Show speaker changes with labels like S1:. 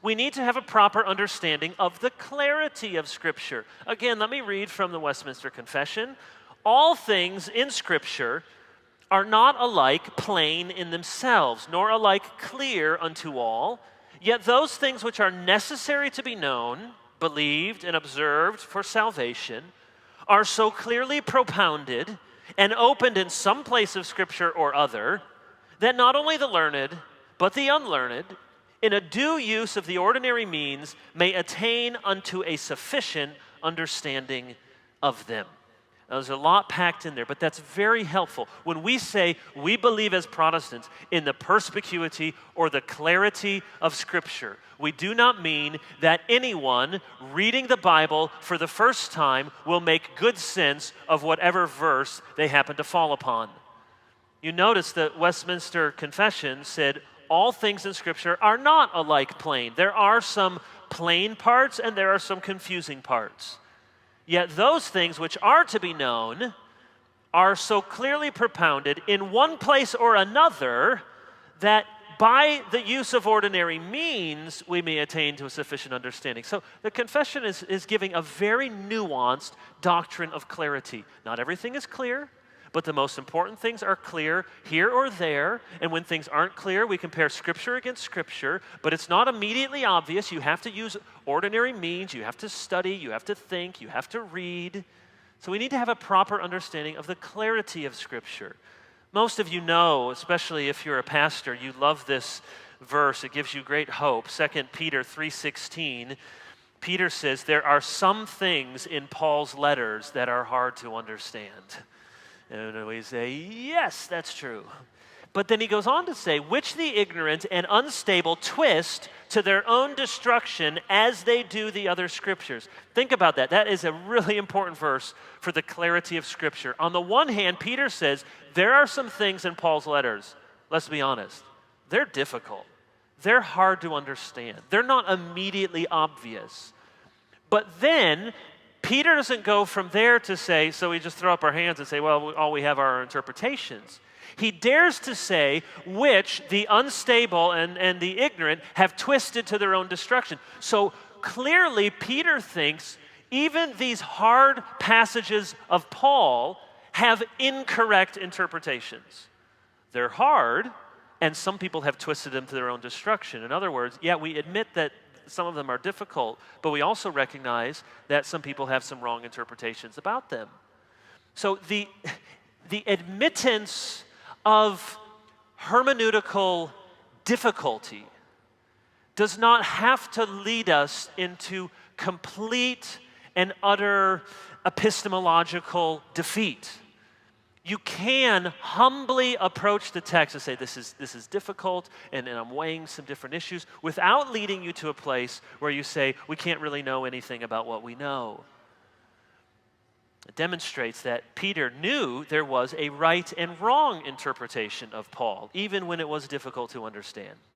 S1: We need to have a proper understanding of the clarity of Scripture. Again, let me read from the Westminster Confession. All things in Scripture are not alike plain in themselves, nor alike clear unto all. Yet those things which are necessary to be known, believed, and observed for salvation are so clearly propounded and opened in some place of Scripture or other that not only the learned, but the unlearned, in a due use of the ordinary means, may attain unto a sufficient understanding of them. Now, there's a lot packed in there, but that's very helpful. When we say we believe as Protestants in the perspicuity or the clarity of Scripture, we do not mean that anyone reading the Bible for the first time will make good sense of whatever verse they happen to fall upon. You notice that Westminster Confession said all things in Scripture are not alike plain. There are some plain parts and there are some confusing parts. Yet those things which are to be known are so clearly propounded in one place or another that by the use of ordinary means we may attain to a sufficient understanding. So the confession is giving a very nuanced doctrine of clarity. Not everything is clear, but the most important things are clear here or there. And when things aren't clear, we compare Scripture against Scripture, but it's not immediately obvious. You have to use ordinary means. You have to study. You have to think. You have to read. So we need to have a proper understanding of the clarity of Scripture. Most of you know, especially if you're a pastor, you love this verse. It gives you great hope. 2 Peter 3:16, Peter says, there are some things in Paul's letters that are hard to understand. And we say, yes, that's true. But then he goes on to say, which the ignorant and unstable twist to their own destruction as they do the other Scriptures. Think about that. That is a really important verse for the clarity of Scripture. On the one hand, Peter says, there are some things in Paul's letters, let's be honest, they're difficult. They're hard to understand. They're not immediately obvious. But then Peter doesn't go from there to say, so we just throw up our hands and say, well, all we have are our interpretations. He dares to say, which the unstable and the ignorant have twisted to their own destruction. So clearly, Peter thinks even these hard passages of Paul have incorrect interpretations. They're hard, and some people have twisted them to their own destruction. In other words, yeah, we admit that some of them are difficult, but we also recognize that some people have some wrong interpretations about them. So the admittance of hermeneutical difficulty does not have to lead us into complete and utter epistemological defeat. You can humbly approach the text and say, this is difficult, and I'm weighing some different issues, without leading you to a place where you say, we can't really know anything about what we know. It demonstrates that Peter knew there was a right and wrong interpretation of Paul, even when it was difficult to understand.